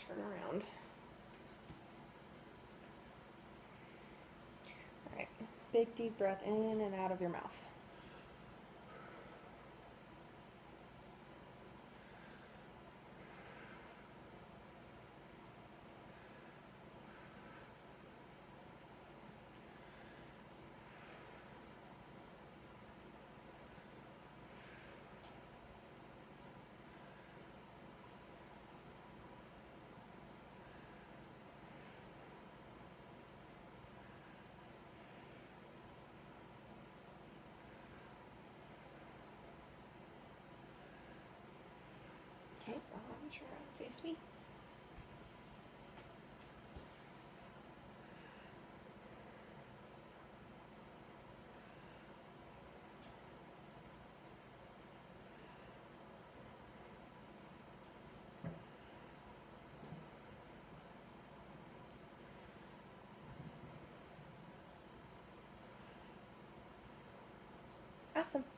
turn around. All right, big deep breath in and out of your mouth. Okay, turn around, face me. Awesome.